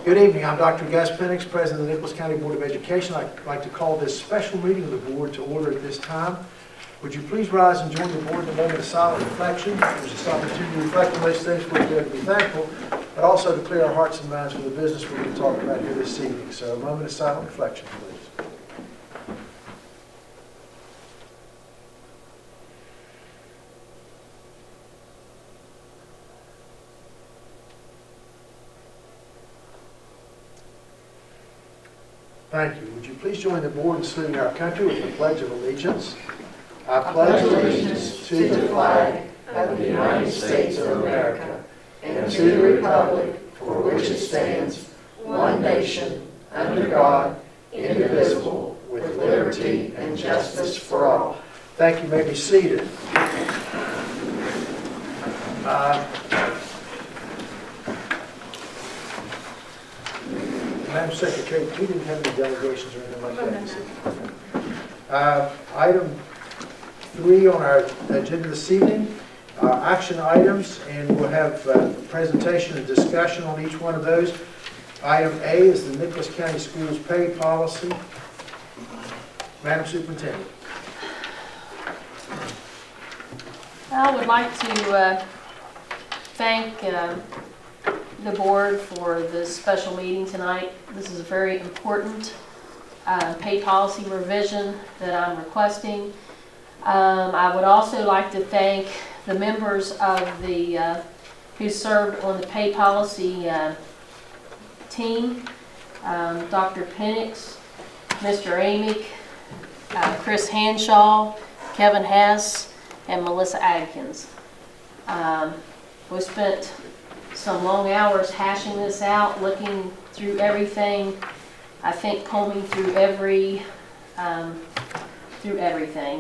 Good evening. I'm Dr. Gus Penix, President of the Nicholas County Board of Education. I'd like to call this special meeting of the board to order at this time. Would you please rise and join the board in a moment of silent reflection? There's this opportunity to reflect on those things for which we have to be thankful, but also to clear our hearts and minds for the business we're going to talk about here this evening. So a moment of silent reflection, please. Thank you. Would you please join the board in saluting our country with the Pledge of Allegiance? I pledge allegiance to the flag of the United States of America and to the republic for which it stands, one nation, under God, indivisible, with liberty and justice for all. Thank you. You may be seated. Madam Secretary, we didn't have any delegations or anything like that. Item 3 on our agenda this evening, action items, and we'll have a presentation and discussion on each one of those. Item A is the Nicholas County Schools pay policy. Madam Superintendent. I would like to thank the board for this special meeting tonight. This is a very important pay policy revision that I'm requesting. I would also like to thank the members of the who served on the pay policy team, Dr. Penix, Mr. Amick, Chris Hanshaw, Kevin Hess, and Melissa Adkins. We spent some long hours hashing this out, looking through everything. I think combing through everything.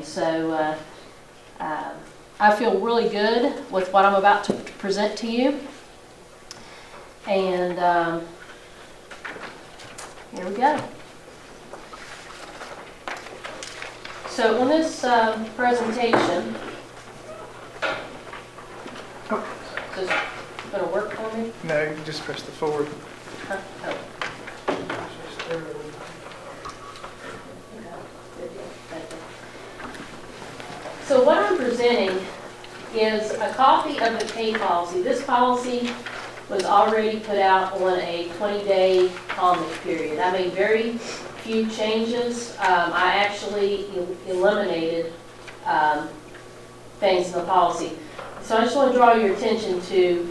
So I feel really good with what I'm about to present to you. And here we go. So on this presentation, just going to work for me? No, you just press the forward. Huh? Oh. So what I'm presenting is a copy of the pay policy. This policy was already put out on a 20-day comment period. I made very few changes. I actually eliminated things in the policy. So I just want to draw your attention to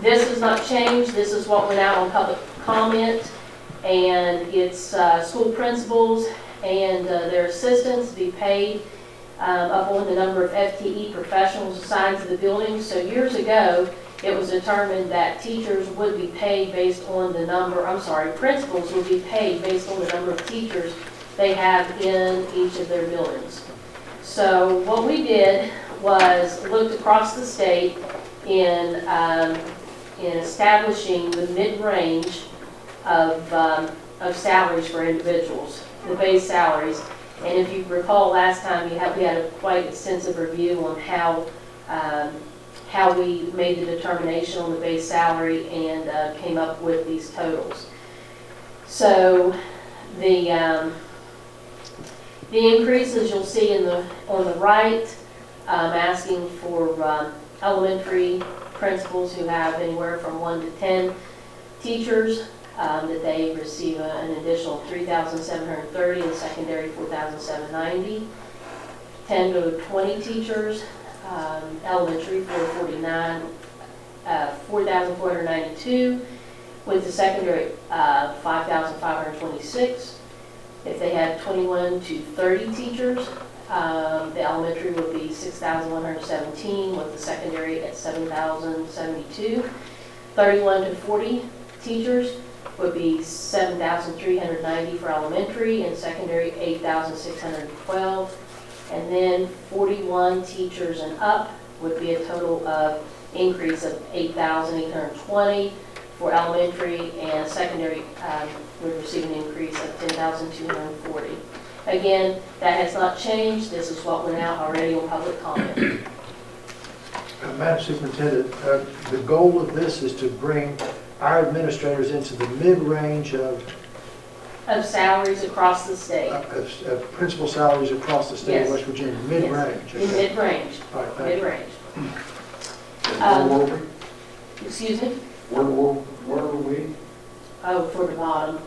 this has not changed. This is what went out on public comment, and it's school principals and their assistants to be paid up on the number of FTE professionals assigned to the building. So years ago, it was determined that teachers would be paid based on the number, principals would be paid based on the number of teachers they have in each of their buildings. So what we did was looked across the state in establishing the mid-range of salaries for individuals, the base salaries. And if you recall last time, we had a quite extensive review on how we made the determination on the base salary and came up with these totals. So the increases you'll see on the right, asking for elementary principals who have anywhere from 1 to 10 teachers, that they receive an additional $3,730 and secondary $4,790. 10 to 20 teachers, elementary $4,492, with the secondary $5,526. If they had 21 to 30 teachers, the elementary would be $6,117, with the secondary at $7,072. 31 to 40 teachers would be $7,390 for elementary, and secondary $8,612. And then 41 teachers and up would be a total of increase of $8,820 for elementary, and secondary would receive an increase of $10,240. Again, that has not changed. This is what went out already on public comment. Madam Superintendent, the goal of this is to bring our administrators into the mid-range of salaries across the state. principal salaries across the state Yes. of West Virginia, mid-range. Yes, in mid-range, All right, thank you. mid-range. And where were we? Excuse me? Where were we? Oh, toward the bottom.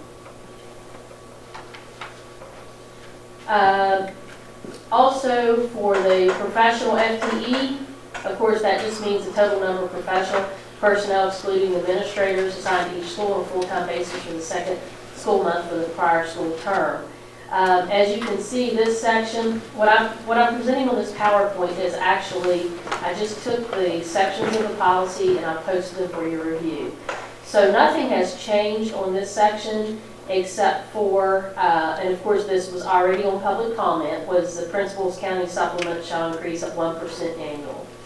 Also, for the professional FTE, of course, that just means the total number of professional personnel excluding administrators assigned to each school on a full-time basis for the second school month of the prior school term. As you can see, this section, what I'm presenting on this PowerPoint is actually, I just took the sections of the policy and I posted them for your review. So nothing has changed on this section except for, and of course this was already on public comment, was the principal's county supplement shall increase at 1%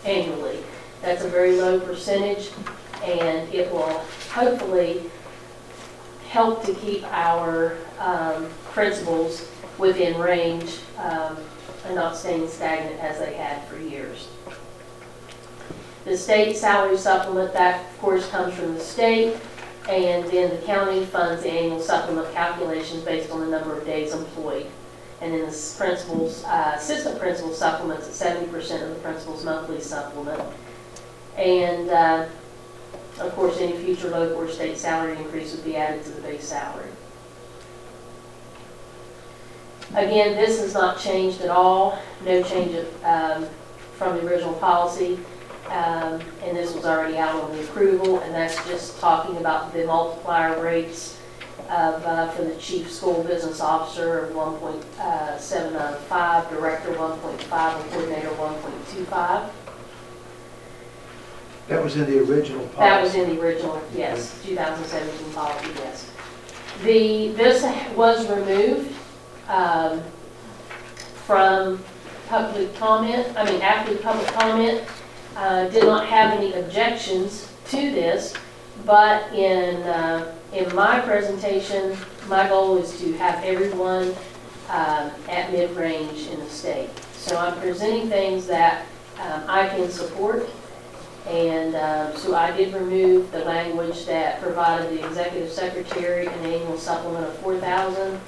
annually. That's a very low percentage, and it will hopefully help to keep our principals within range and not staying stagnant as they had for years. The state salary supplement, that of course comes from the state, and then the county funds the annual supplement calculations based on the number of days employed. And then the principal's, assistant principal supplements at 70% of the principal's monthly supplement. And of course, any future local or state salary increase would be added to the base salary. Again, this has not changed at all. No change from the original policy. And this was already out on the approval, and that's just talking about the multiplier rates of, for the chief school business officer of 1.795, director 1.5, and coordinator 1.25. That was in the original policy. That was in the original, yes, 2017 policy, yes. This was removed from public comment, after the public comment. Did not have any objections to this, but in my presentation, my goal is to have everyone at mid-range in the state. So I'm presenting things that I can support, and so I did remove the language that provided the executive secretary an annual supplement of $4,000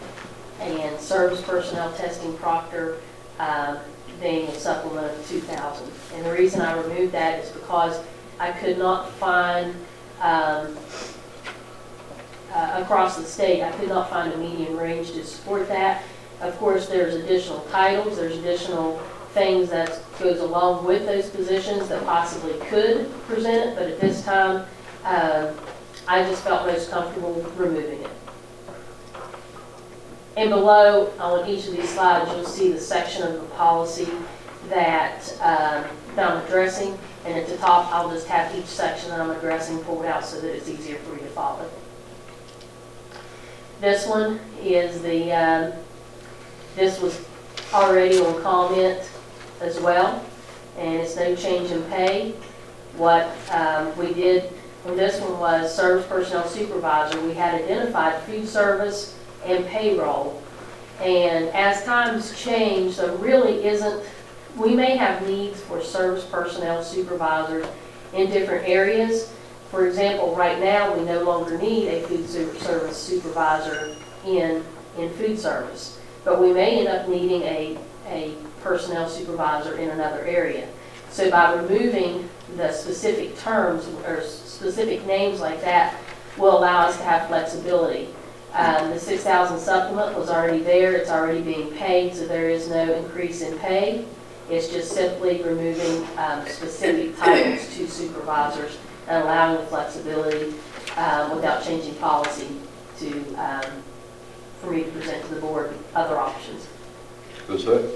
and service personnel testing proctor the annual supplement of $2,000. And the reason I removed that is because I could not find, across the state, I could not find a median range to support that. Of course, there's additional titles, there's additional things that goes along with those positions that possibly could present it, but at this time, I just felt most comfortable removing it. And below, on each of these slides, you'll see the section of the policy that I'm addressing. And at the top, I'll just have each section that I'm addressing pulled out so that it's easier for you to follow. This one is this was already on comment as well. And it's no change in pay. What we did on this one was service personnel supervisor. We had identified food service and payroll. And as times change, there really isn't, we may have needs for service personnel supervisors in different areas. For example, right now, we no longer need a food service supervisor in food service, but we may end up needing a personnel supervisor in another area. So by removing the specific terms or specific names like that will allow us to have flexibility. The $6,000 supplement was already there, it's already being paid, so there is no increase in pay. It's just simply removing specific titles to supervisors and allowing the flexibility without changing policy for me to present to the board other options. Does that,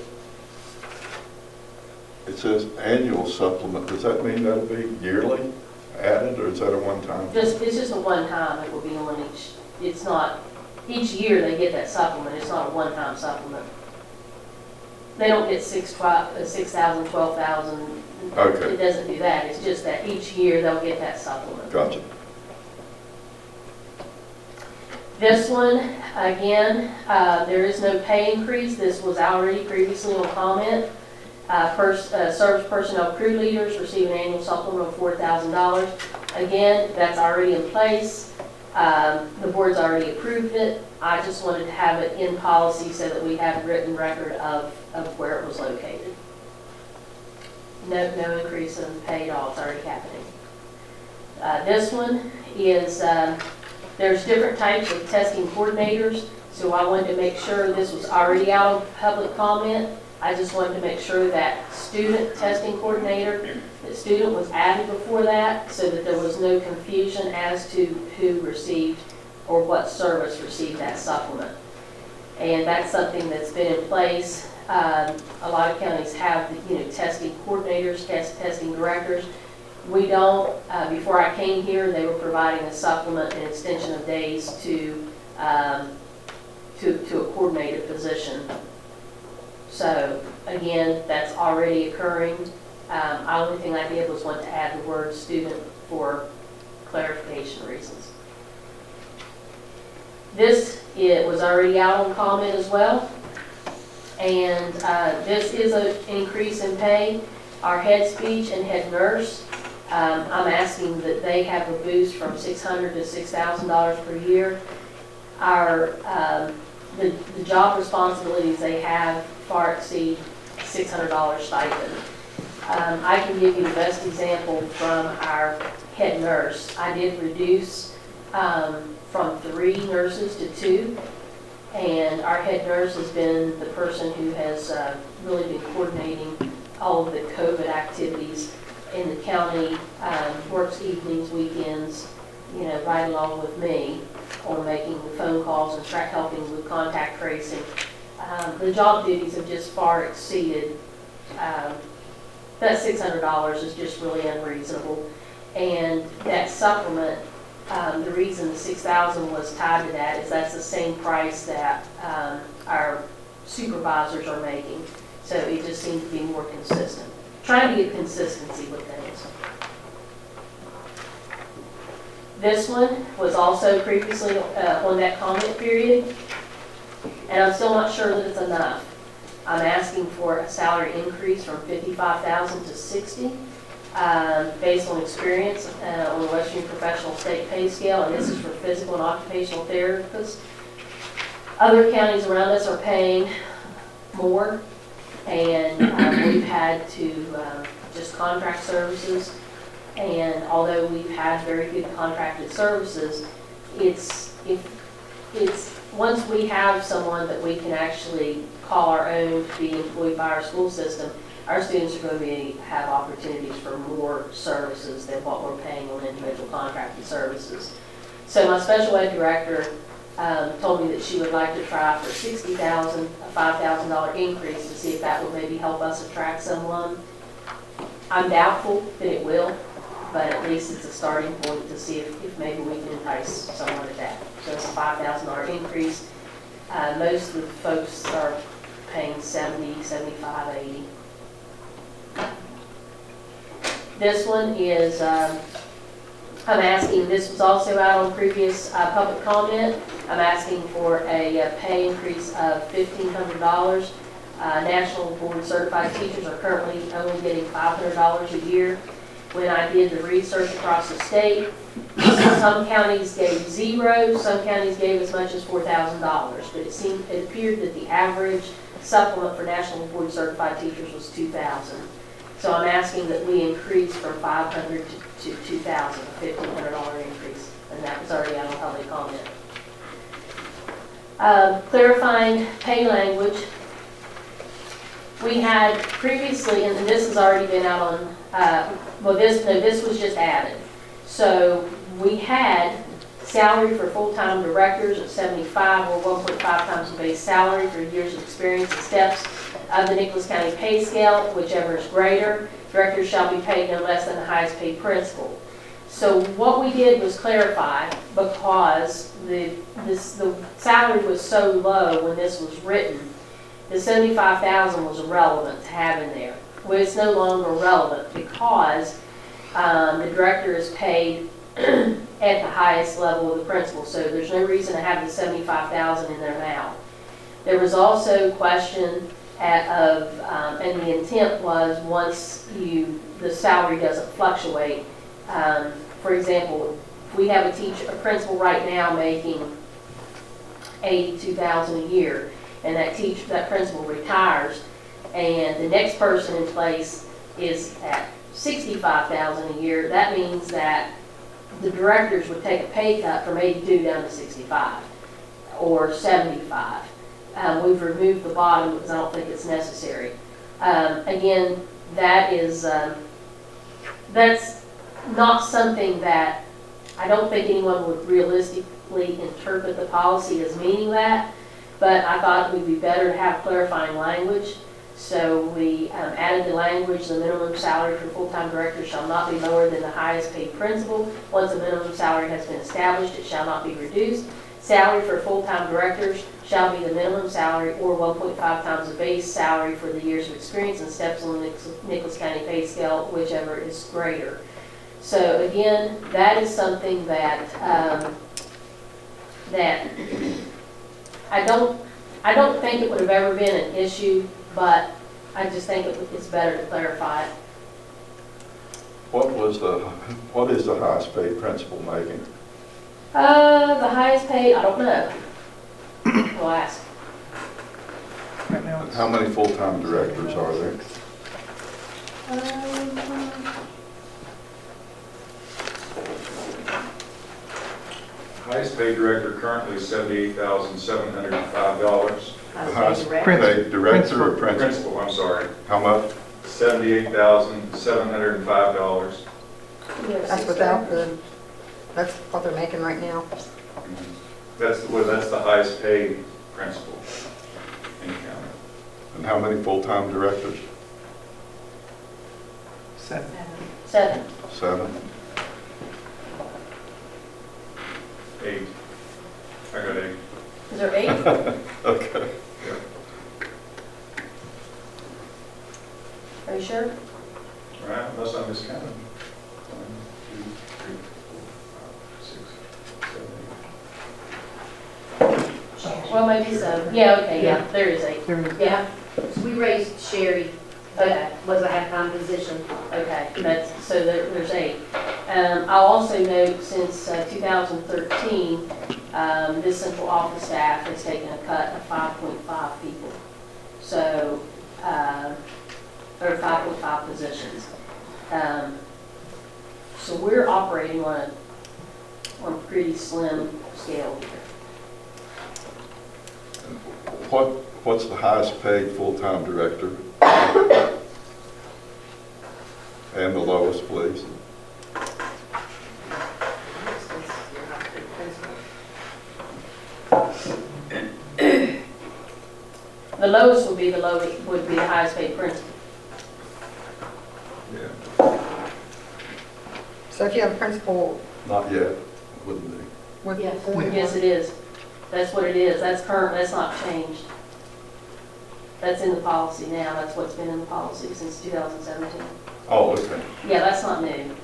it says annual supplement, does that mean that'll be yearly added, or is that a one-time? It's just a one-time, it will be on each, it's not, each year they get that supplement, it's not a one-time supplement. They don't get 6,000, 12,000. Okay. It doesn't do that. It's just that each year they'll get that supplement. Gotcha. This one, again, there is no pay increase. This was already previously on comment. Service personnel crew leaders receive an annual supplement of $4,000. Again, that's already in place. The board's already approved it. I just wanted to have it in policy so that we have written record of where it was located. No increase in pay at all, it's already happening. This one is, there's different types of testing coordinators, so I wanted to make sure this was already out of public comment. I just wanted to make sure that student testing coordinator, the student was added before that, so that there was no confusion as to who received or what service received that supplement. And that's something that's been in place. A lot of counties have, testing coordinators, testing directors. We don't. Before I came here, they were providing a supplement and extension of days to a coordinated position. So again, that's already occurring. The only thing I did was want to add the word student for clarification reasons. It was already out on comment as well. And this is an increase in pay. Our head speech and head nurse, I'm asking that they have a boost from $600 to $6,000 per year. The job responsibilities they have far exceed $600 stipend. I can give you the best example from our head nurse. I did reduce from 3 nurses to 2, and our head nurse has been the person who has really been coordinating all of the COVID activities in the county, works evenings, weekends, right along with me on making the phone calls and helping with contact tracing. The job duties have just far exceeded, that $600 is just really unreasonable. And that supplement, the reason the $6,000 was tied to that is that's the same price that our supervisors are making. So it just seems to be more consistent. Trying to get consistency with things. This one was also previously on that comment period, and I'm still not sure that it's enough. I'm asking for a salary increase from $55,000 to $60,000 based on experience on the Western Professional State Pay Scale, and this is for physical and occupational therapists. Other counties around us are paying more, and we've had to just contract services. And although we've had very good contracted services, it's once we have someone that we can actually call our own to be employed by our school system, our students are going to have opportunities for more services than what we're paying on individual contracted services. So my special ed director told me that she would like to try for $60,000, a $5,000 increase to see if that would maybe help us attract someone. I'm doubtful that it will, but at least it's a starting point to see if maybe we can entice someone at that. So it's a $5,000 increase. Most of the folks are paying $70, $75, $80. This one is, I'm asking, this was also out on previous public comment. I'm asking for a pay increase of $1,500. National Board Certified teachers are currently only getting $500 a year. When I did the research across the state, some counties gave $0, some counties gave as much as $4,000, but it appeared that the average supplement for National Board Certified teachers was $2,000. So I'm asking that we increase from $500 to $2,000, a $1,500 increase, and that was already out on public comment. Clarifying pay language. We had previously, and this has already been out on, this was just added. So we had salary for full-time directors at $75 or 1.5 times the base salary for years of experience and steps of the Nicholas County pay scale, whichever is greater. Directors shall be paid no less than the highest paid principal. So what we did was clarify, because the salary was so low when this was written, the $75,000 was irrelevant to have in there. Well, it's no longer relevant because the director is paid at the highest level of the principal, so there's no reason to have the $75,000 in there now. There was also question and the intent was once the salary doesn't fluctuate, for example, we have a principal right now making $82,000 a year, and that principal retires, and the next person in place is at $65,000 a year. That means that the directors would take a pay cut from 82 down to 65 or 75. We've removed the bottom because I don't think it's necessary. Again, that's not something that I don't think anyone would realistically interpret the policy as meaning that, but I thought it would be better to have clarifying language. So we added the language, the minimum salary for full-time directors shall not be lower than the highest paid principal. Once a minimum salary has been established, it shall not be reduced. Salary for full-time directors shall be the minimum salary or 1.5 times the base salary for the years of experience and steps on the Nicholas County pay scale, whichever is greater. So again, that is something that that I don't think it would have ever been an issue, but I just think it's better to clarify it. What is the highest paid principal making? The highest paid, I don't know. We'll ask. Right now it's How many full-time directors are there? Highest paid director currently is $78,705. The highest Principal. paid director or principal? Principal, I'm sorry, How much? $78,705. That's without that's what they're making right now. That's the highest paid principal in the county. And how many full-time directors? 7. 7. 7? 8. I got 8. Is there 8? Okay. Yeah. Are you sure? All right, unless I'm miscounting. 1, 2, 3, 4, 5, 6, 7, 8. Well, maybe so. Yeah, okay, yeah, there is 8. There is. Yeah, So we raised Sherry, okay, was a half-time position. okay, so there's 8. I'll also note, since 2013, this central office staff has taken a cut of 5.5 people. So, or 5.5 positions. So we're operating on a pretty slim scale here. What's the highest paid full-time director? And the lowest, please. The lowest would be the highest paid principal. Yeah. So if you have a principal Not yet, wouldn't be. with Yes. 41. Yes, it is. That's what it is. That's current, that's not changed. That's in the policy now. That's what's been in the policy since 2017. Oh, okay. Yeah, that's not new.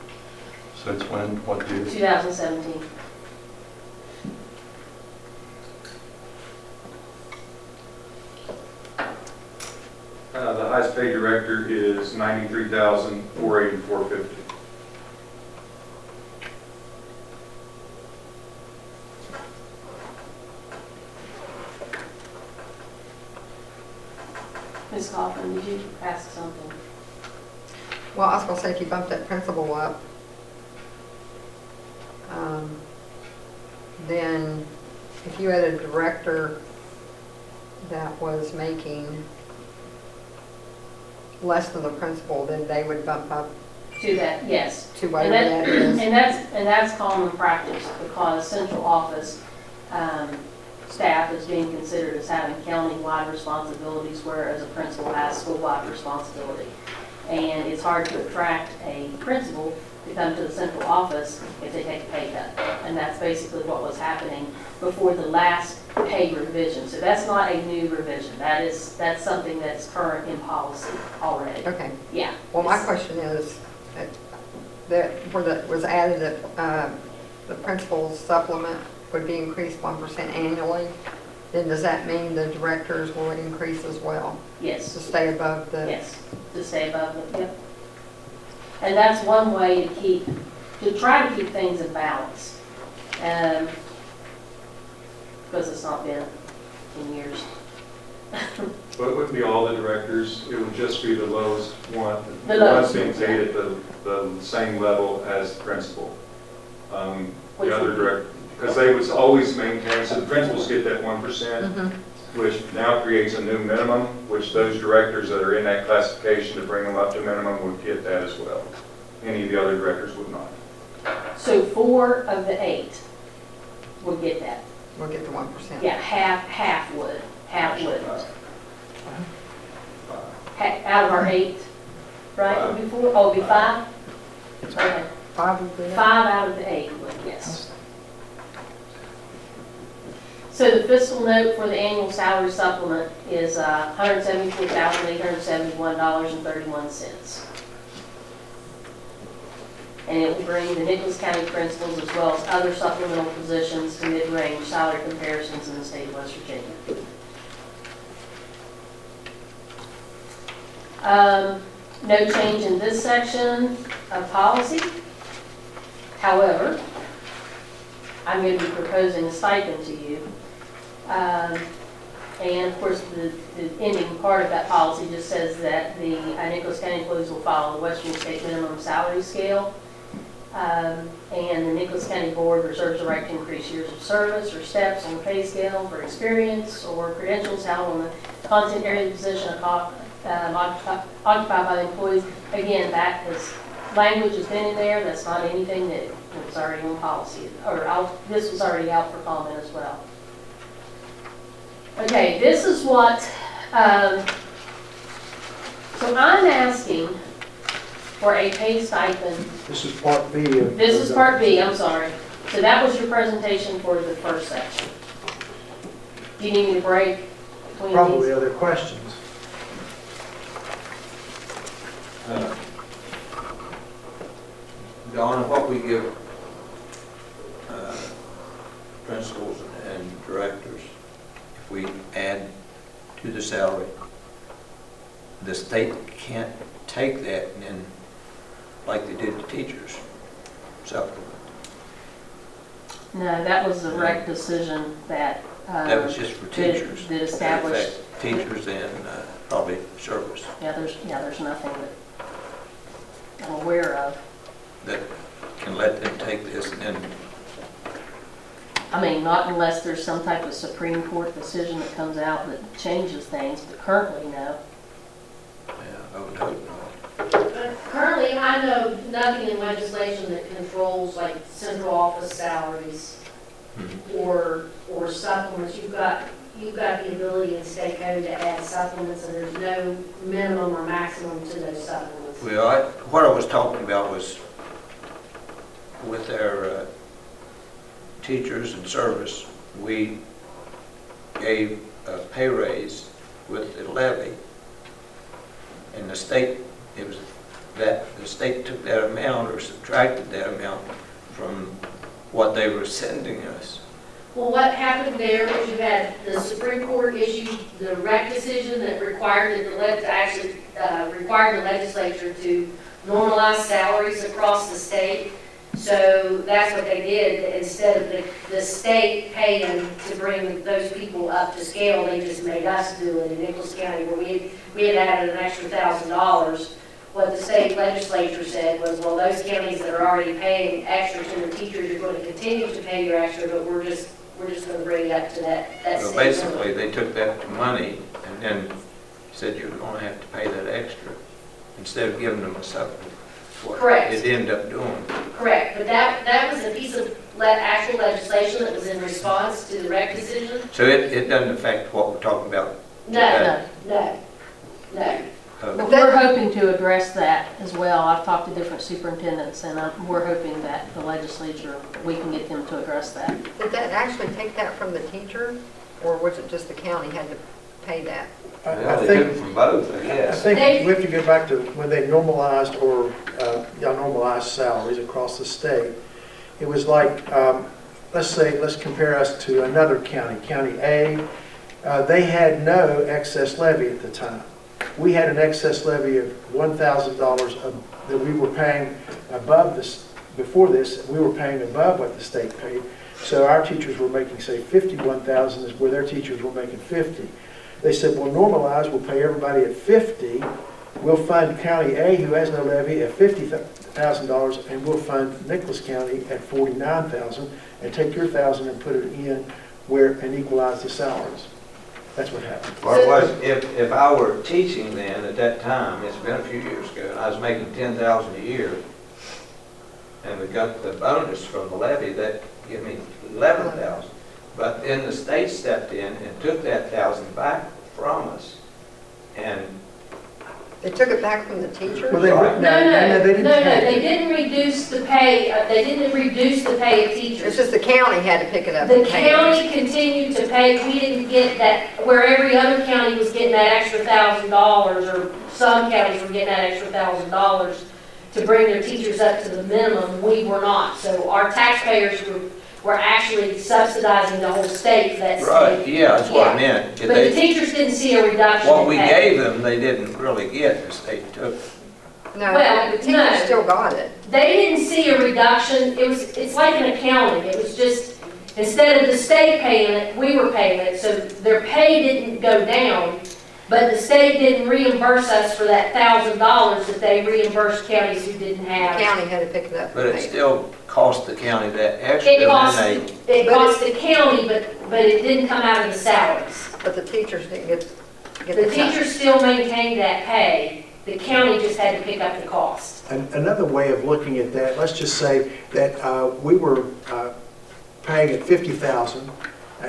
Since when? What year? 2017. The highest paid director is $93,484.50. Ms. Coughlin, did you ask something? Well, I was gonna say, if you bump that principal up, then if you had a director that was making less than the principal, then they would bump up To that, yes. to whatever that is. And that's common practice, because central office staff is being considered as having county-wide responsibilities, whereas a principal has school-wide responsibility. And it's hard to attract a principal to come to the central office if they take a pay cut. And that's basically what was happening before the last pay revision. So that's not a new revision. That's something that's current in policy already. Okay. Yeah. Well, my question is, that where that was added that the principal's supplement would be increased 1% annually, then does that mean the directors will increase as well to Yes. stay above the? Yes, to stay above it, yep. And that's one way to keep to try to keep things in balance. Because it's not been in years. But it wouldn't be all the directors, it would just be the lowest one. The lowest ones being paid at the same level as the principal. The other director, because they would always maintain, so the principals get that 1%, which now creates a new minimum, which those directors that are in that classification to bring them up to minimum would get that as well. Any of the other directors would not. So 4 of the 8 would get that. We'll get the 1%. Yeah, half would, half would. Out of our 8, right, would be 4? Oh, it'd be 5? Okay, 5 would be 5 it. out of the 8 would, yes. So the fiscal note for the annual salary supplement is $174,871.31. And it will bring the Nicholas County principals as well as other supplemental positions to mid-range salary comparisons in the state of West Virginia. No change in this section of policy. However, I'm going to be proposing a stipend to you. And of course, the ending part of that policy just says that the Nicholas County employees will follow the Western State minimum salary scale. And the Nicholas County Board reserves the right to increase years of service or steps on the pay scale for experience or credentials held on the content area of the position occupied by the employees. Again, that is, language has been in there. That's not anything that was already on policy, or this was already out for comment as well. Okay, this is what, so I'm asking for a pay stipend. This is part B. This is part B, I'm sorry. So that was your presentation for the first section. Do you need me to break between Probably these? other questions. Donna, what we give principals and directors, if we add to the salary, the state can't take that and then, like they did the teachers, supplement. No, that was a rec decision that. That was just for teachers. That established. Affect teachers and probably service. Yeah, there's nothing that I'm aware of. That can let them take this and then, I mean, not unless there's some type of Supreme Court decision that comes out that changes things, but currently, no. yeah, I would hope not. Currently, I know nothing in legislation that controls like central office salaries or supplements. You've got the ability in state code to add supplements, and there's no minimum or maximum to those supplements. Well, what I was talking about was with our teachers and service, we gave a pay raise with the levy, and the state, it was that the state took that amount or subtracted that amount from what they were sending us. Well, what happened there was you had the Supreme Court issued the rec decision that required the required the legislature to normalize salaries across the state. So that's what they did. Instead of the state paying to bring those people up to scale, they just made us do it in Nicholas County, where we had added an extra $1,000. What the state legislature said was, well, those counties that are already paying extra to the teachers are going to continue to pay your extra, but we're just going to bring it up to that So state basically, level. they took that to money and then said you're going to have to pay that extra instead of giving them a supplement. What Correct. it ended up doing. Correct, but that was a piece of actual legislation that was in response to the rec decision. So it doesn't affect what we're talking about. No, no. But we're hoping to address that as well. I've talked to different superintendents, and we're hoping that the legislature, we can get them to address that. Did that actually take that from the teacher, or was it just the county had to pay that? I They think took it from both, I I guess. think we have to go back to when they normalized normalized salaries across the state. It was like, let's compare us to another county, County A. They had no excess levy at the time. We had an excess levy of $1,000 that we were paying above before this, we were paying above what the state paid. So our teachers were making, say, 51,000 is where their teachers were making 50. They said, well, normalize, we'll pay everybody at 50. We'll fund County A, who has no levy, at $50,000, and we'll fund Nicholas County at $49,000, and take your 1,000 and put it in where, and equalize the salaries. That's what happened. Well, it was, if I were teaching then at that time, it's been a few years ago, and I was making 10,000 a year, and we got the bonus from the levy, that give me 11,000. But then the state stepped in and took that 1,000 back from us. And They took it back from the teachers? Well, they, Right. They didn't reduce the pay, they didn't reduce the pay of It's teachers. just the county had to pick it up. The and pay it. county continued to pay, we didn't get that, where every other county was getting that extra $1,000, or some counties were getting that extra $1,000 to bring their teachers up to the minimum, we were not. So our taxpayers were actually subsidizing the whole state for that right, state. yeah, that's what I meant. But the teachers didn't see a reduction What in we pay. gave them, they didn't really get, the state took. No, Well, the teachers no. still got it. They didn't see a reduction, it's like an accounting, it was just, instead of the state paying it, we were paying it, so their pay didn't go down, but the state didn't reimburse us for that $1,000 that they reimbursed counties who didn't The have. county had to pick it up. But and it pay still cost the county that extra. It cost, and then it cost the county, but it didn't come out of the salaries. But the teachers didn't get The the cut. teachers still maintained that pay, the county just had to pick up the cost. Another way of looking at that, let's just say that we were paying at 50,000,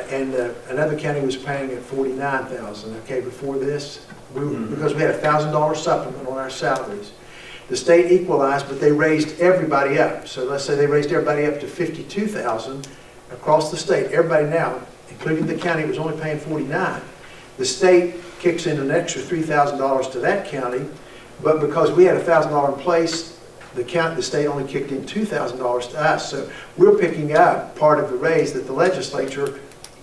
and another county was paying at 49,000. Okay, before this, because we had a $1,000 supplement on our salaries. The state equalized, but they raised everybody up. So let's say they raised everybody up to 52,000 across the state. Everybody now, including the county, was only paying 49. The state kicks in an extra $3,000 to that county, but because we had a $1,000 in place, the state only kicked in $2,000 to us. So we're picking up part of the raise that the legislature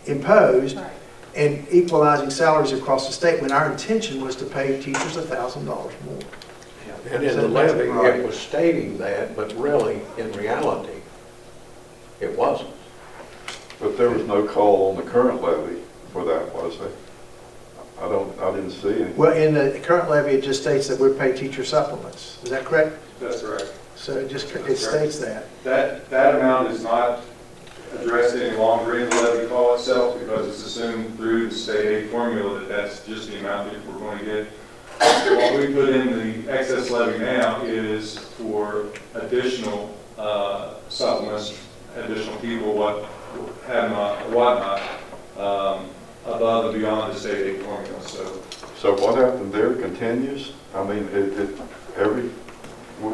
imposed Right. and equalizing salaries across the state, when our intention was to pay teachers $1,000 more. And in the levy, it was stating that, but really, in reality, it wasn't. But there was no call on the current levy for that, was there? I didn't see any. Well, in the current levy, it just states that we pay teacher supplements. Is that correct? That's right. So it states that. That amount is not addressed any longer in the levy call itself because it's assumed through the state aid formula that that's just the amount that we're going to get. What we put in the excess levy now is for additional supplements, additional people, whatnot, above and beyond the state aid formula. So what happened there continues? I mean,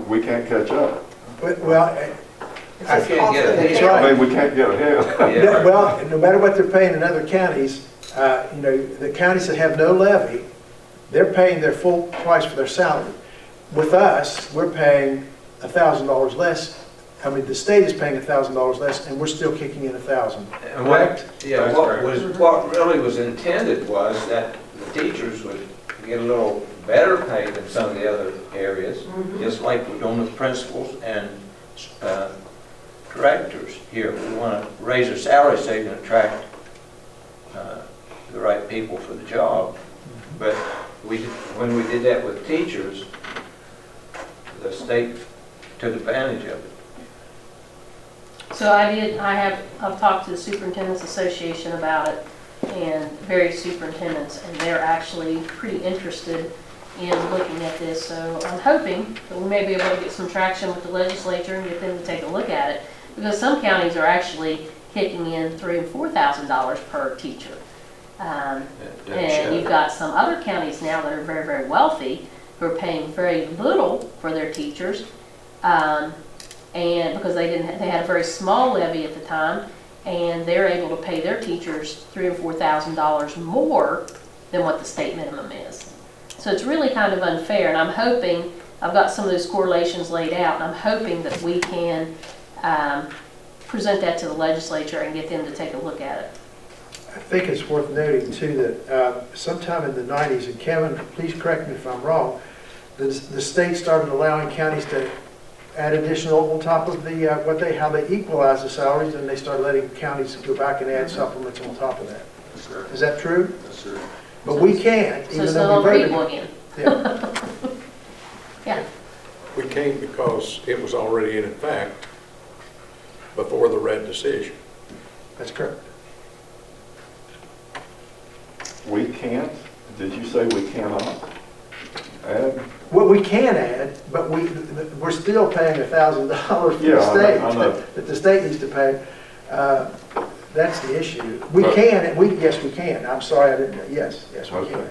we can't catch up. Well, I can't get it. That's I right. mean, we can't get ahead. Yeah. Well, no matter what they're paying in other counties, the counties that have no levy, they're paying their full price for their salary. With us, we're paying $1,000 less. I mean, the state is paying $1,000 less, and we're still kicking in 1,000. And Correct? what really was intended was that the teachers would get a little better pay than some of the other areas, just like we're doing with principals and directors here. We want to raise their salaries so they can attract the right people for the job. But when we did that with teachers, the state took advantage of it. So I've talked to the Superintendent's Association about it, and various superintendents, and they're actually pretty interested in looking at this. So I'm hoping that we may be able to get some traction with the legislature and get them to take a look at it, because some counties are actually kicking in $3,000 and $4,000 per teacher. And you've got some other counties now that are very, very wealthy who are paying very little for their teachers, and because they had a very small levy at the time, and they're able to pay their teachers $3,000 or $4,000 more than what the state minimum is. So it's really kind of unfair, and I'm hoping, I've got some of those correlations laid out, and I'm hoping that we can present that to the legislature and get them to take a look at it. I think it's worth noting, too, that sometime in the 90s, and Kevin, please correct me if I'm wrong, the state started allowing counties to add additional on top of the, how they equalize the salaries, and they start letting counties go back and add supplements on top of that. Yes, sir. Is that true? Yes, sir. But we can't, So even it's no though we longer voted. equal again. Yeah. Yeah, We can't because it was already in effect before the red decision. That's correct. We can't, did you say we cannot add? Well, we can add, but we're still paying $1,000 for Yeah, the I state, know. that the state needs to pay. That's the issue. We But- can, yes, we can. I'm sorry, I didn't, yes, we Okay. can.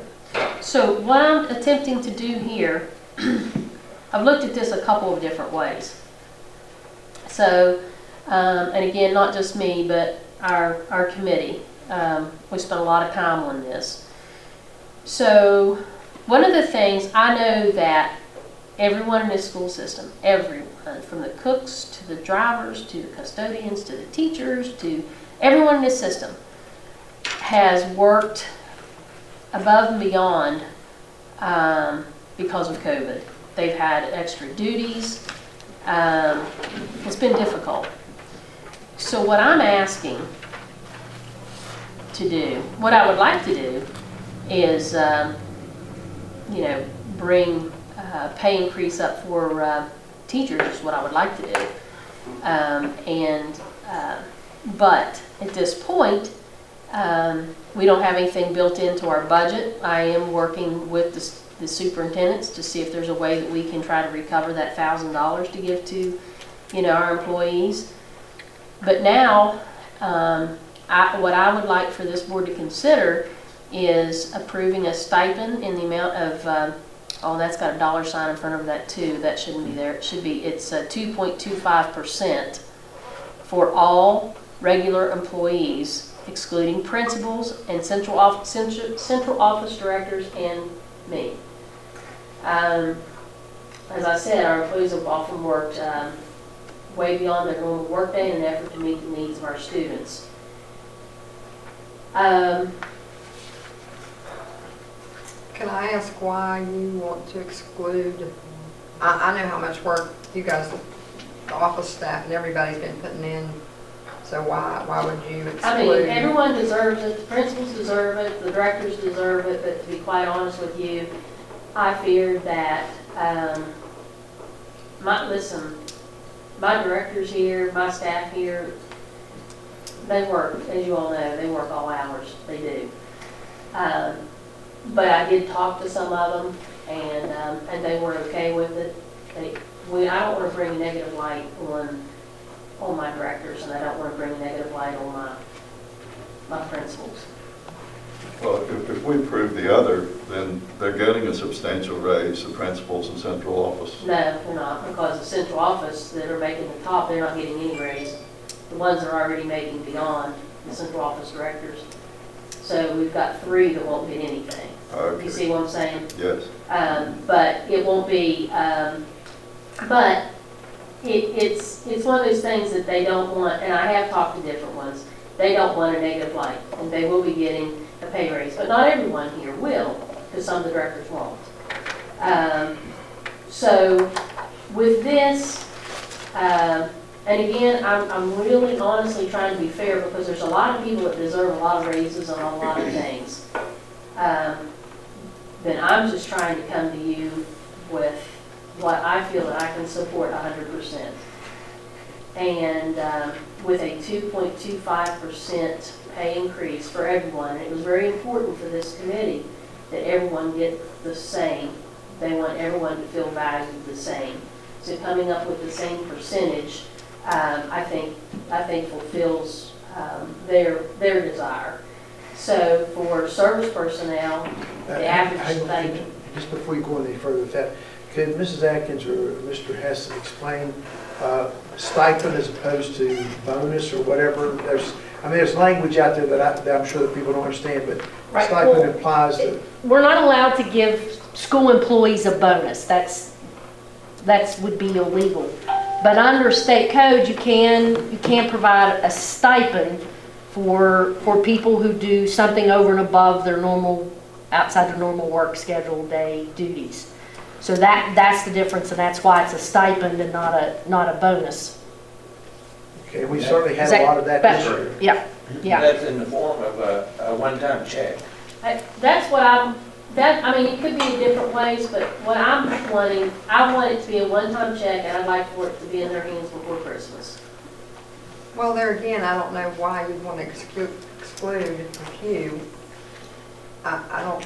so what I'm attempting to do here, I've looked at this a couple of different ways. So, and again, not just me, but our committee, we spent a lot of time on this. So, one of the things, I know that everyone in this school system, everyone, from the cooks to the drivers, to the custodians, to the teachers, to everyone in this system, has worked above and beyond because of COVID. They've had extra duties. It's been difficult. So what I'm asking to do, what I would like to do is, bring pay increase up for teachers is what I would like to do. But at this point, we don't have anything built into our budget. I am working with the superintendents to see if there's a way that we can try to recover that $1,000 to give to, our employees. But now, what I would like for this board to consider is approving a stipend in the amount of, that's got a dollar sign in front of that too. That shouldn't be there. It's 2.25% for all regular employees, excluding principals and central office directors and me. As I said, our employees have often worked way beyond their normal workday in an effort to meet the needs of our students. Can I ask why you want to exclude, I know how much work you guys, the office staff and everybody's been putting in, so why would you exclude? I mean, everyone deserves it, the principals deserve it, the directors deserve it, but to be quite honest with you, I feared that, my directors here, my staff here, they work, as you all know, they work all hours, they do. But I did talk to some of them, and they were okay with it. I don't want to bring a negative light on my directors, and I don't want to bring a negative light on my principals. Well, if we approve the other, then they're getting a substantial raise, the principals and central office. No, they're not, because the central office that are making the top, they're not getting any raise. The ones that are already making beyond, the central office directors. So we've got 3 that won't get anything. Okay. You see what I'm saying? Yes. But it won't be, but it's one of those things that they don't want, and I have talked to different ones, they don't want a negative light, and they will be getting a pay raise, but not everyone here will, because some of the directors won't. So with this, and again, I'm really honestly trying to be fair, because there's a lot of people that deserve a lot of raises on a lot of things. Then I'm just trying to come to you with what I feel that I can support 100%. And with a 2.25% pay increase for everyone, and it was very important for this committee that everyone get the same. They want everyone to feel valued the same. So coming up with the same percentage, I think fulfills their desire. So for service personnel, the average, Hang on, just before you go any further with that, could Mrs. Atkins or Mr. Hess explain stipend as opposed to bonus or whatever? There's language out there that I'm sure that people don't understand, but Right, stipend well, implies that. We're not allowed to give school employees a bonus. That would be illegal. But under state code, you can provide a stipend for people who do something over and above their normal, outside their normal work schedule day duties. So that's the difference, and that's why it's a stipend and not a bonus. Okay, we certainly had Is a that lot of that this year. Yeah, yeah. That's in the form of a one-time check. That's what I mean, it could be in different ways, but what I'm wanting, I want it to be a one-time check, and I'd like for it to be in their hands before Christmas. Well, there again, I don't know why you'd want to exclude a few. I don't,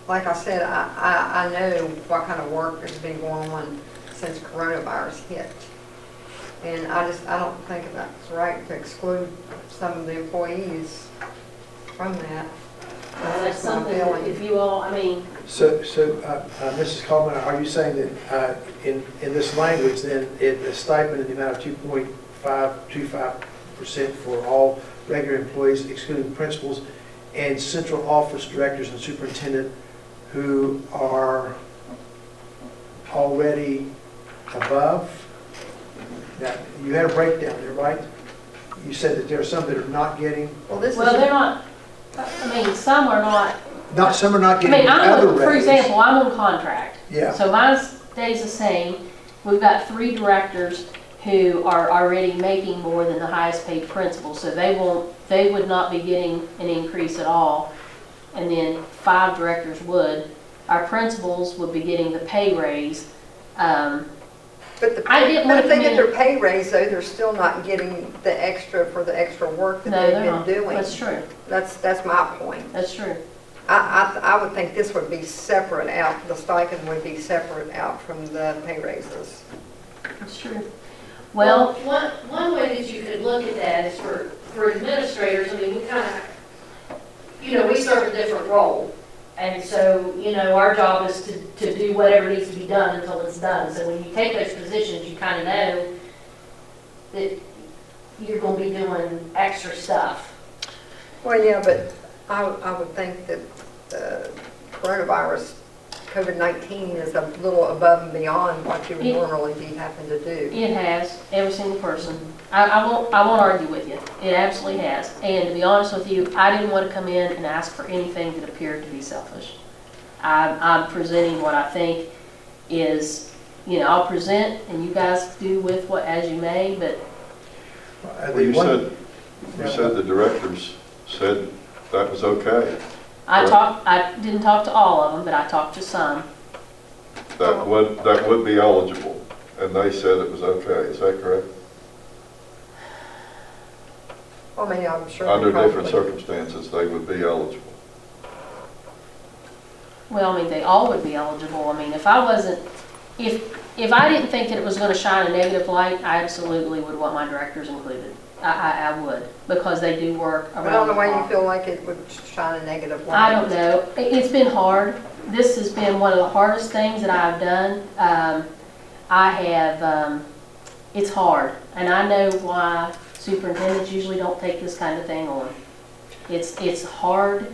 like I said, I know what kind of work has been going on since coronavirus hit. And I don't think that's right to exclude some of the employees from that. That's That's my something, feeling. if you all, I mean, So, Mrs. Coleman, are you saying that in this language, then, the stipend in the amount of 2.525% for all regular employees, excluding principals, and central office directors and superintendent who are already above? Now, you had a breakdown there, right? You said that there are some that are not getting, Well, this is. well, they're not, I mean, some are not, some are not I getting mean, other raises. for example, I'm on contract. Yeah. So mine stays the same. We've got 3 directors who are already making more than the highest paid principal, so they would not be getting an increase at all. And then 5 directors would. Our principals would be getting the pay raise. But if they get their pay raise, though, they're still not getting the extra for the extra work that No, they've they're been not. doing. That's true. That's my point. That's true. I would think this would be separate out, the stipend would be separate out from the pay raises. That's true. Well, Well, one way that you could look at that is for administrators, I mean, we kind of, we serve a different role. And so, our job is to do whatever needs to be done until it's done. So when you take those positions, you kind of know that you're going to be doing extra stuff. Well, yeah, but I would think that coronavirus, COVID-19 is a little above and beyond what you would normally be having to do. It has, every single person. I won't argue with you. It absolutely has. And to be honest with you, I didn't want to come in and ask for anything that appeared to be selfish. I'm presenting what I think is, I'll present and you guys do with what as you may, but Well, you said the directors said that was okay. I didn't talk to all of them, but I talked to some. That would be eligible, and they said it was okay. Is that correct? I mean, I'm sure. Under probably- different circumstances, they would be eligible. Well, I mean, they all would be eligible. I mean, if I didn't think that it was going to shine a negative light, I absolutely would want my directors included. I would, because they do work around But I don't know the why you clock. feel like it would shine a negative light. I don't know. It's been hard. This has been one of the hardest things that I've done. It's hard. And I know why superintendents usually don't take this kind of thing on. It's hard.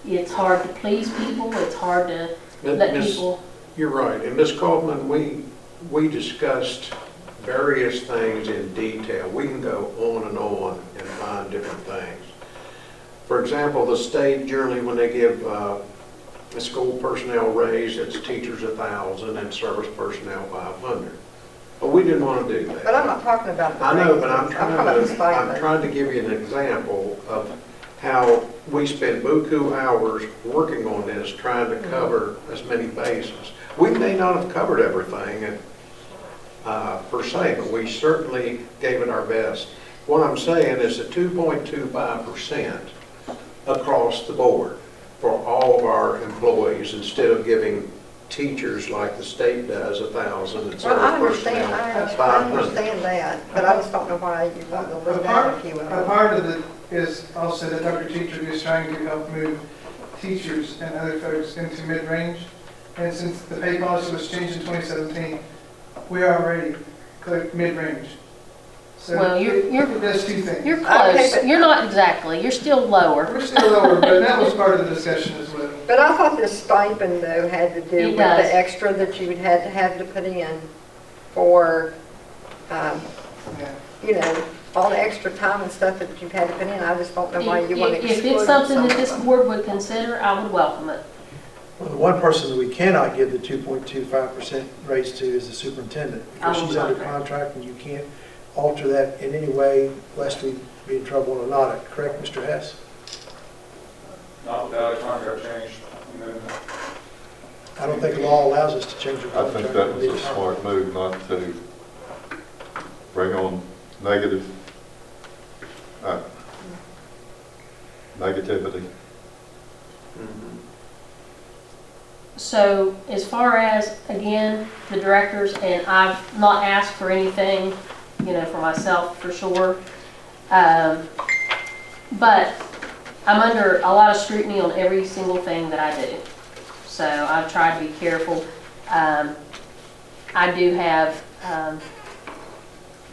It's hard to please people. It's hard to let people. You're right. And Ms. Kaufman, we discussed various things in detail. We can go on and find different things. For example, the state generally, when they give a school personnel raise, it's teachers 1,000 and service personnel 500. But we didn't want to do that. But I'm not talking about the I know, but raises. talking about the I'm stipend. trying to give you an example of how we spend buku hours working on this, trying to cover as many bases. We may not have covered everything per se, but we certainly gave it our best. What I'm saying is that 2.25% across the board for all of our employees, instead of giving teachers like the state does 1,000 and Well, I service understand, personnel I 500. understand that, but I just don't know why you want to leave out a few of A them. part of it is also that Dr. Teacher is trying to help move teachers and other folks into mid-range. And since the pay policy was changed in 2017, we are already clicked mid-range. So Well, you're- it does two things. You're Okay, close. but- You're not exactly. You're still lower. We're still lower, but that was part of the discussion as well. But I thought this stipend, though, had to do It with does. the extra that you would have to put in for, Yeah. all the extra time and stuff that you've had to put in. I just don't know why you want to If exclude it's something some that of this them. board would consider, I would welcome it. Well, the one person that we cannot give the 2.25% raise to is the superintendent, because she's under contract and you can't alter that in any way lest we be in trouble on an audit. Correct, Mr. Hess? Not without a contract change. I don't think the law allows us to change the I contract. think that was a smart move not to bring on negativity. So as far as, again, the directors, and I've not asked for anything, for myself for sure. But I'm under a lot of scrutiny on every single thing that I do. So I've tried to be careful. I do have,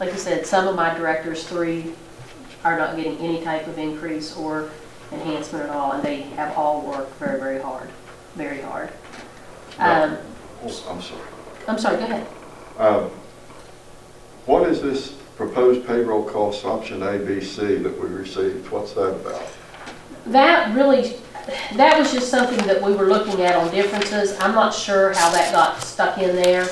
like I said, some of my directors, 3, are not getting any type of increase or enhancement at all, and they have all worked very, very hard, very hard. I'm sorry. I'm sorry, go ahead. What is this proposed payroll cost option A, B, C that we received? What's that about? That was just something that we were looking at on differences. I'm not sure how that got stuck in there.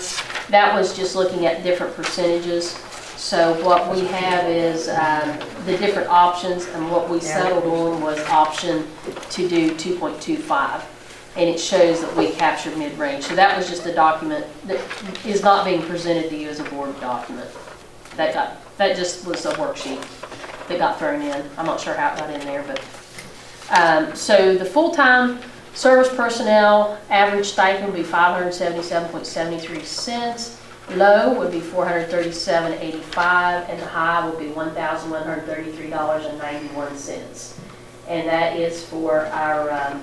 That was just looking at different percentages. So what we have is the different options, and what we settled on was option to do 2.25. And it shows that we captured mid-range. So that was just a document that is not being presented to you as a board document. That just was a worksheet that got thrown in. I'm not sure how it got in there, but so the full-time service personnel average stipend would be $577.73 cents. Low would be $437.85, and the high would be $1,133.91. And that is for our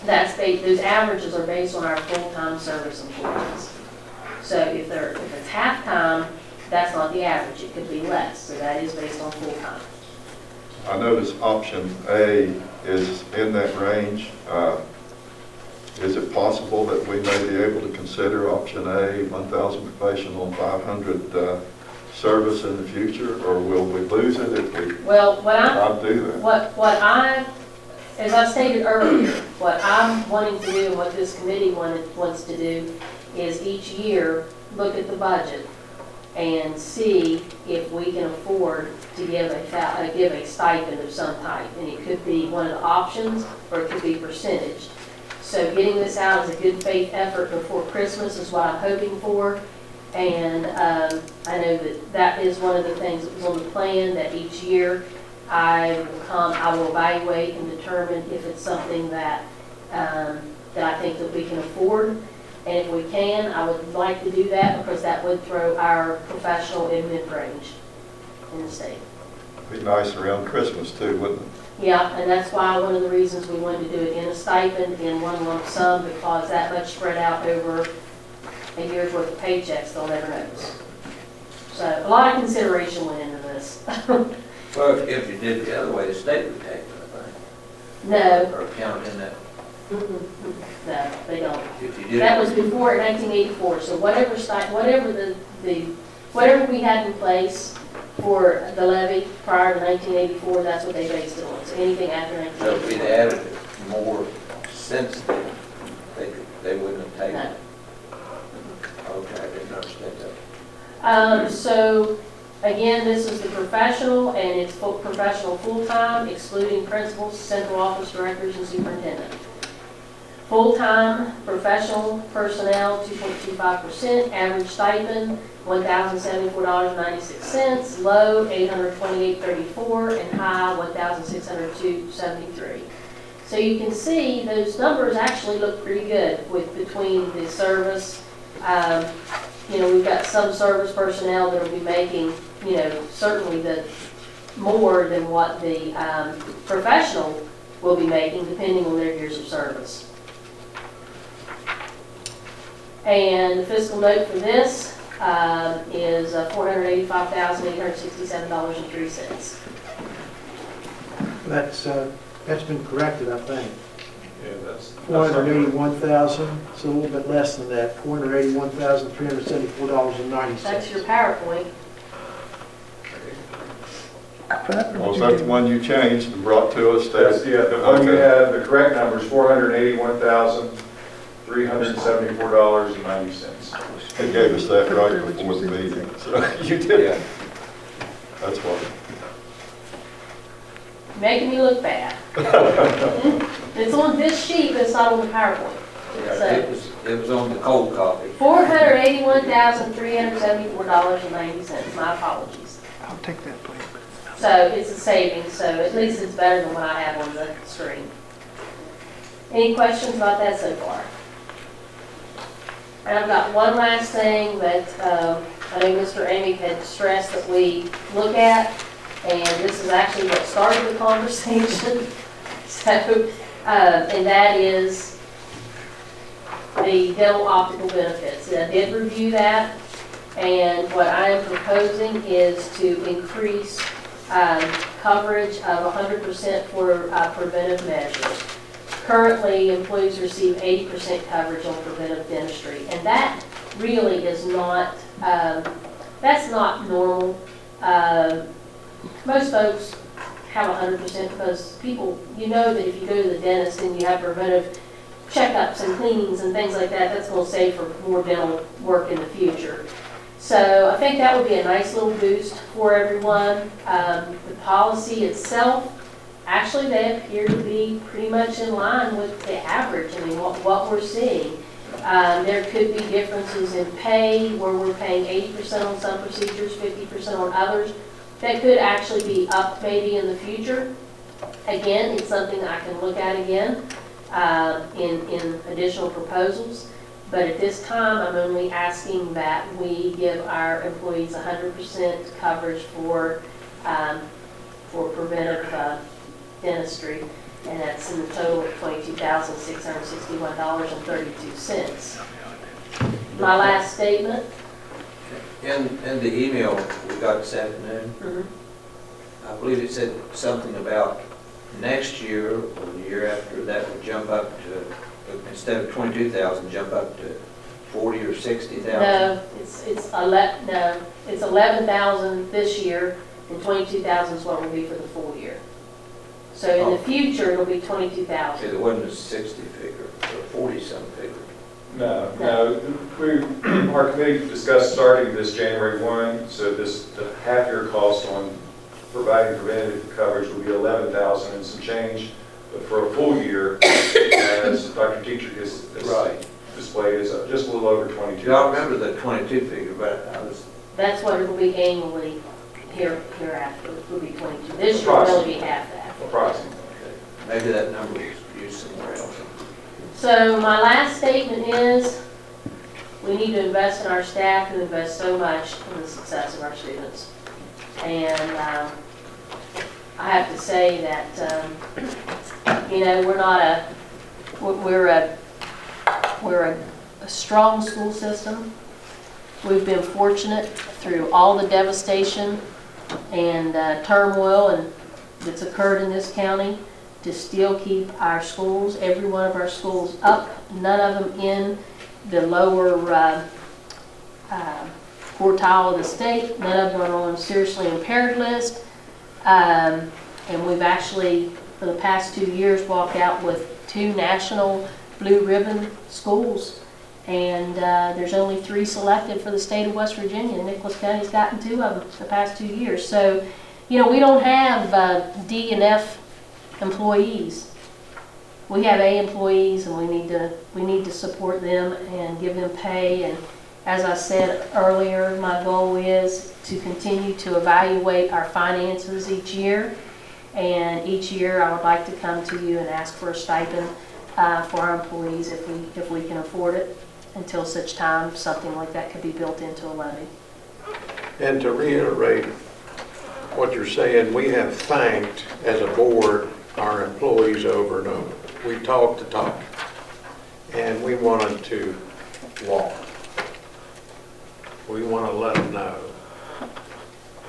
those averages are based on our full-time service employees. So if it's half-time, that's not the average. It could be less. So that is based on full-time. I notice option A is in that range. Is it possible that we may be able to consider option A, 1,000 professional and 500 service in the future, or will we lose it if we not do that? As I stated earlier, what I'm wanting to do and what this committee wants to do is each year look at the budget and see if we can afford to give a stipend of some type. And it could be one of the options, or it could be percentage. So getting this out as a good faith effort before Christmas is what I'm hoping for. And I know that is one of the things that was on the plan, that each year I will evaluate and determine if it's something that I think that we can afford. And if we can, I would like to do that, because that would throw our professional in mid-range in the state. Be nice around Christmas too, wouldn't it? Yeah, and that's why one of the reasons we wanted to do it in a stipend, in one lump sum, because that much spread out over a year's worth of paychecks, they'll never notice. So a lot of consideration went into this. Well, if you did it the other way, the state would take it, I think. No. Or count in that. No, they don't. If you did That it- was before 1984, so whatever we had in place for the levy prior to 1984, that's what they based it on. So anything after So if we'd 1984. added it more since then, they wouldn't have taken No. it. Okay, I didn't understand that. So again, this is the professional, and it's professional full-time, excluding principals, central office directors, and superintendent. Full-time professional personnel, 2.25%, average stipend, $1,074.96, low, $828.34, and high, $1,602.73. So you can see those numbers actually look pretty good between the service. We've got some service personnel that will be making, certainly more than what the professional will be making, depending on their years of service. And the fiscal note for this is $485,867.03. That's been corrected, I think. Yeah, that's. 481,000, so a little bit less than that, $481,374.90. That's your PowerPoint. Well, is that the one you changed and brought to us? That's, the one you Okay. have, the correct number is $481,000. $374.90. They gave us that right before the meeting, so you did. That's why. Making me look bad. It's on this sheet, but it's not on the PowerPoint. It was on the cold copy. $481,374.90. My apologies. I'll take that, please. So it's a savings, so at least it's better than what I have on the screen. Any questions about that so far? And I've got one last thing that I know Mr. Amick had stressed that we look at, and this is actually what started the conversation. So, and that is the dental optical benefits. And I did review that, and what I am proposing is to increase coverage of 100% for preventive measures. Currently, employees receive 80% coverage on preventive dentistry, and that really is not, that's not normal. Most folks have 100% because people, you know that if you go to the dentist and you have preventive checkups and cleanings and things like that, that's going to save for more dental work in the future. So I think that would be a nice little boost for everyone. The policy itself, actually they appear to be pretty much in line with the average. I mean, what we're seeing. There could be differences in pay where we're paying 80% on some procedures, 50% on others. That could actually be up maybe in the future. Again, it's something I can look at again in additional proposals. But at this time, I'm only asking that we give our employees 100% coverage for preventive dentistry, and that's in the total of $22,661.32. My last statement. In the email we got this afternoon, I believe it said something about next year or the year after that would jump up to, instead of 22,000, jump up to 40 or 60,000. No, it's 11,000 this year, and 22,000 is what will be for the full year. So in the future, it'll be 22,000. It wasn't a 60 figure, or 40-some figure. No. Our committee discussed starting this January 1, so the half-year cost on providing preventative coverage will be 11,000 and some change, but for a full year, as Dr. Teacher has displayed, is just a little over 22,000. I remember the 22 figure, but I was... That's what it will be annually hereafter. It will be 22. This year will only be half that. Approximately. Maybe that number was used somewhere else. So my last statement is, we need to invest in our staff who invest so much in the success of our students. And I have to say that, we're a strong school system. We've been fortunate through all the devastation and turmoil that's occurred in this county to still keep our schools, every one of our schools up, none of them in the lower quartile of the state, none of them are on seriously impaired list. And we've actually, for the past 2 years, walked out with 2 national blue ribbon schools. And there's only 3 selected for the state of West Virginia. Nicholas County's gotten 2 of them the past 2 years. So, we don't have D and F employees. We have A employees, and we need to support them and give them pay. And as I said earlier, my goal is to continue to evaluate our finances each year. And each year, I would like to come to you and ask for a stipend for our employees if we can afford it, until such time something like that could be built into a levy. And to reiterate what you're saying, we have thanked, as a board, our employees over and over. We talked the talk, and we wanted to walk. We want to let them know.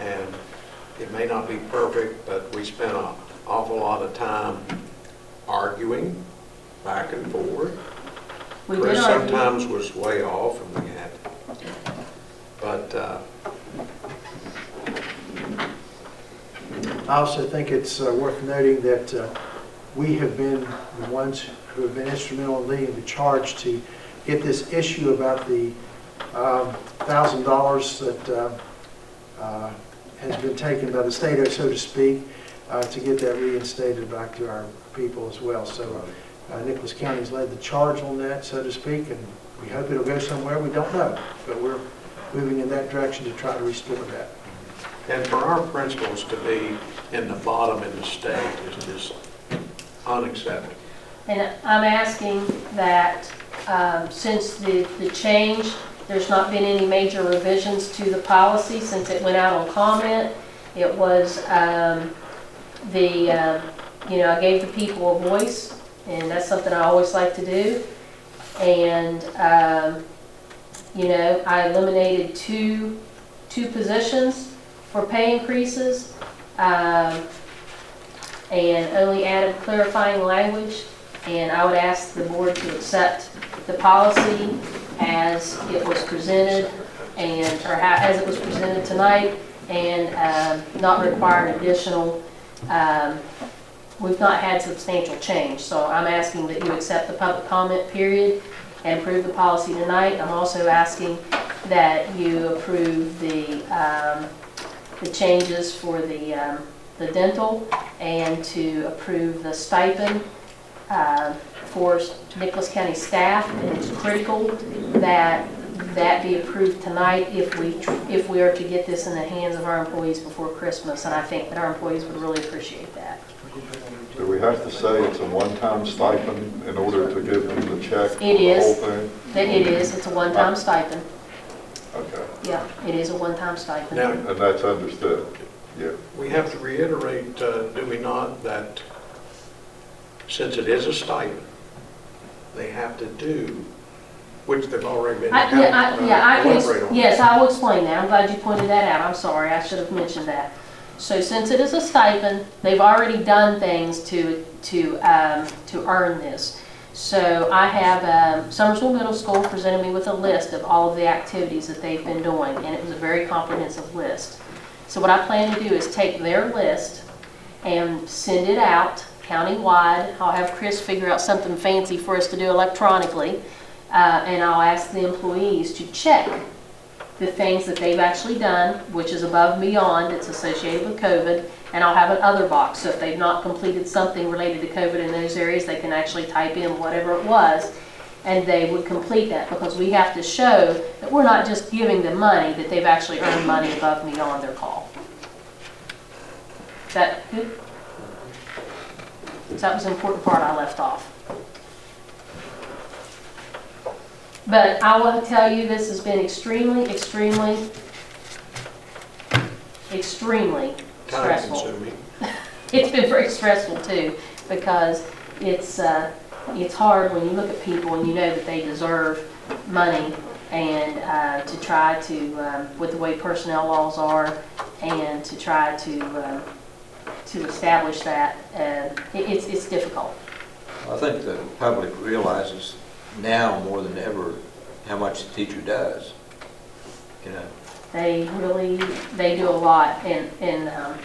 And it may not be perfect, but we spent an awful lot of time arguing back and forth. Chris sometimes was way off, and we had, but I also think it's worth noting that we have been the ones who have been instrumental in leading the charge to get this issue about the $1,000 that has been taken by the state, so to speak, to get that reinstated back to our people as well. So Nicholas County's led the charge on that, so to speak, and we hope it'll go somewhere. We don't know, but we're moving in that direction to try to restore that. And for our principals to be in the bottom in the state is just unacceptable. And I'm asking that since the change, there's not been any major revisions to the policy since it went out on comment. It was I gave the people a voice, and that's something I always like to do. And, I eliminated two positions for pay increases, and only added clarifying language. And I would ask the board to accept the policy as it was presented as it was presented tonight, and not require an additional, we've not had substantial change. So I'm asking that you accept the public comment period and approve the policy tonight. I'm also asking that you approve the changes for the dental, and to approve the stipend for Nicholas County staff. And it's critical that that be approved tonight if we are to get this in the hands of our employees before Christmas. And I think that our employees would really appreciate that. Do we have to say it's a one-time stipend in order to give them the check for It the is. whole thing? It is. It's a one-time stipend. Okay, Yeah, it is a one-time stipend. Now, and that's understood, yeah. we have to reiterate, do we not, that since it is a stipend, they have to do, which they've already been elaborate on. Yes, I will explain that. I'm glad you pointed that out. I'm sorry, I should have mentioned that. So since it is a stipend, they've already done things to earn this. So I have Summersville Middle School presented me with a list of all of the activities that they've been doing, and it was a very comprehensive list. So what I plan to do is take their list and send it out countywide. I'll have Chris figure out something fancy for us to do electronically, and I'll ask the employees to check the things that they've actually done, which is above and beyond, it's associated with COVID, and I'll have an other box. So if they've not completed something related to COVID in those areas, they can actually type in whatever it was, and they would complete that, because we have to show that we're not just giving them money, that they've actually earned money above and beyond their call. Is that good? So that was an important part I left off. But I will tell you, this has been extremely stressful. Time-consuming. It's been very stressful too, because it's hard when you look at people and you know that they deserve money, and to try to, with the way personnel laws are, and to try to establish that, it's difficult. I think the public realizes now more than ever how much the teacher does. They do a lot, and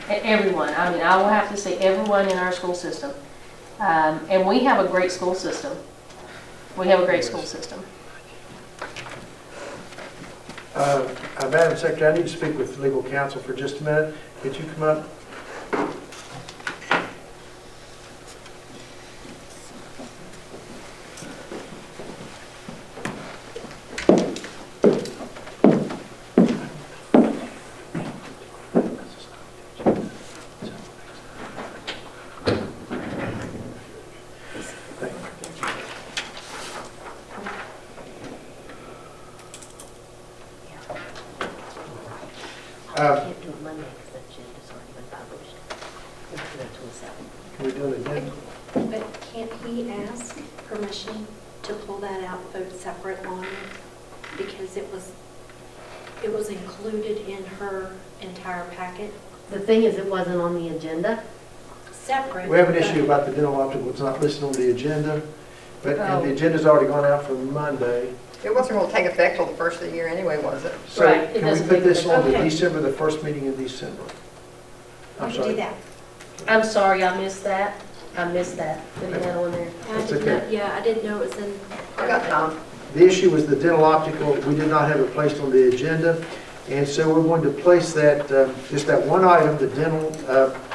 everyone, I mean, I will have to say everyone in our school system. And we have a great school system. Madam Secretary, I need to speak with legal counsel for just a minute. Could you come up? Can't do it Monday because the agenda's already been published. Let's do it 27. Can we do it again? But can't he ask permission to pull that out, vote separate on it? Because it was included in her entire packet, The thing is, it wasn't on the agenda. separate. We have an issue about the dental optical, it's not listed on the agenda, but and the agenda's already gone out for Monday. It wasn't going to take effect till the first of the year anyway, was it? So Right, it can we doesn't put take this on the effect. Okay. December, the first meeting in December? I'm We can do sorry. that. I'm sorry I missed that. I missed that, putting that on there. That's okay. Yeah, I didn't know it was in. I got Tom. The issue was the dental optical, we did not have it placed on the agenda, and so we're going to place that, just that one item, the dental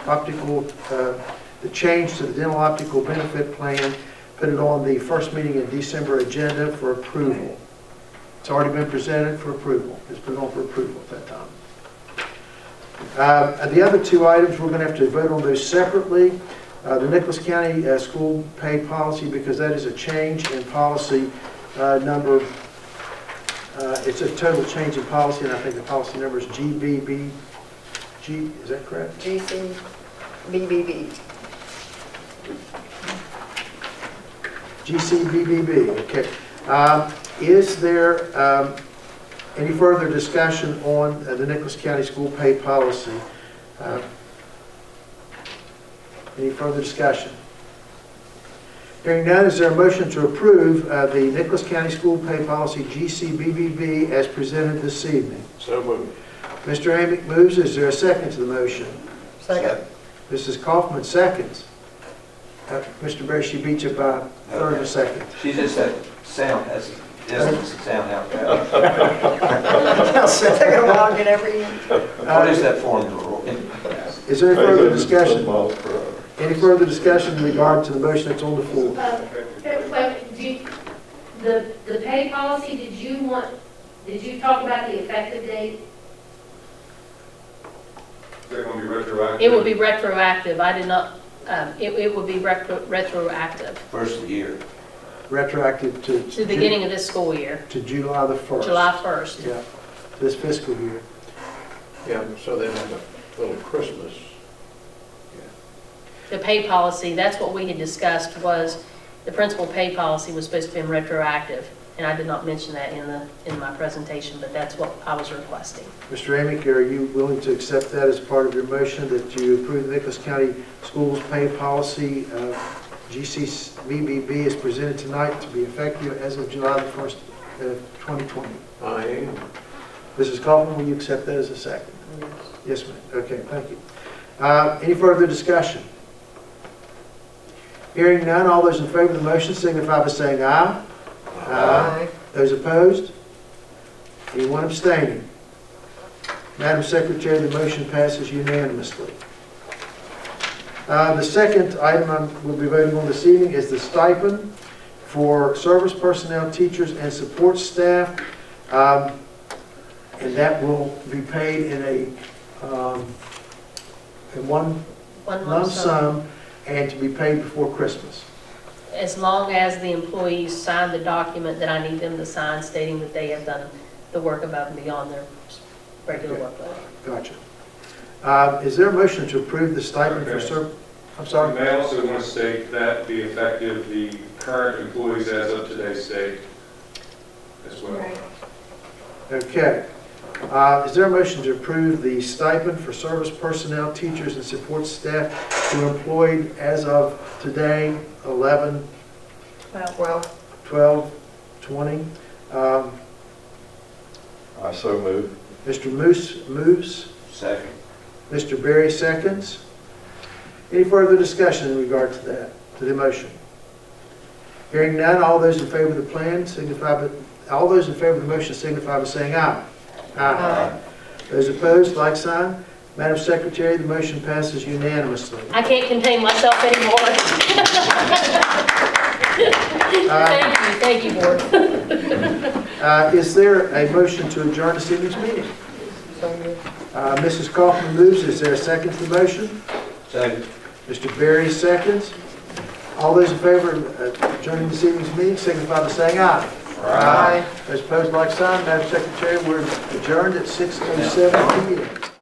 optical, the change to the dental optical benefit plan, put it on the first meeting in December agenda for approval. It's already been presented for approval. It's put on for approval at that time. The other two items, we're going to have to vote on those separately. The Nicholas County school pay policy, because that is a change in policy number. It's a total change in policy, and I think the policy number is GBBG. Is that correct? GCBBB. GCBBB. Okay. Is there any further discussion on the Nicholas County school pay policy? Any further discussion? Hearing none, is there a motion to approve the Nicholas County school pay policy GCBBB as presented this evening? So moved. Mr. Amick moves. Is there a second to the motion? Second. Mrs. Kaufman seconds. Mr. Berry, she beat you by a third of a second. She just said sound has, doesn't sound out bad. I'll sit there and log it every year. What is that formula? Is there any further discussion? 100 miles per hour. Any further discussion in regard to the motion that's on the floor? The pay policy, did you talk about the effective date? Is that going to be retroactive? It would be retroactive. I did not, it would be retroactive First of the year. Retroactive to to the beginning of this school year, to July the 1st. July 1st. Yeah, this fiscal year. Yeah, so then have a little Christmas. The pay policy, that's what we had discussed, was the principal pay policy was supposed to be retroactive. And I did not mention that in my presentation, but that's what I was requesting. Mr. Amick, are you willing to accept that as part of your motion, that you approve the Nicholas County Schools Pay Policy GCBBB as presented tonight to be effective as of July the 1st, 2020? I am. Mrs. Kaufman, will you accept that as a second? Yes, ma'am. Okay, thank you. Any further discussion? Hearing none, all those in favor of the motion signify by saying aye. Aye. Those opposed? Anyone abstaining? Madam Secretary, the motion passes unanimously. The second item we'll be voting on this evening is the stipend for service personnel, teachers, and support staff. And that will be paid in one lump sum and to be paid before Christmas. As long as the employees sign the document that I need them to sign stating that they have done the work above and beyond their regular workload. Gotcha. Is there a motion to approve the stipend for service? I'm sorry? You may also want to state that be effective the current employees as of today's date as well. Okay. Is there a motion to approve the stipend for service personnel, teachers, and support staff who are employed as of today, 11/12/20? I so move. Mr. Moose moves. Second. Mr. Berry seconds. Any further discussion in regard to that, to the motion? Hearing none, all those in favor of the plan signify by, all those in favor of the motion signify by saying aye. Aye. Those opposed, like sign. Madam Secretary, the motion passes unanimously. I can't contain myself anymore. Thank you, Board. Is there a motion to adjourn this evening's meeting? Mrs. Kaufman moves. Is there a second to the motion? Second. Mr. Berry seconds. All those in favor of adjourning this evening's meeting signify by saying aye. Aye. Those opposed, like sign. Madam Secretary, we're adjourned at 6:07 p.m.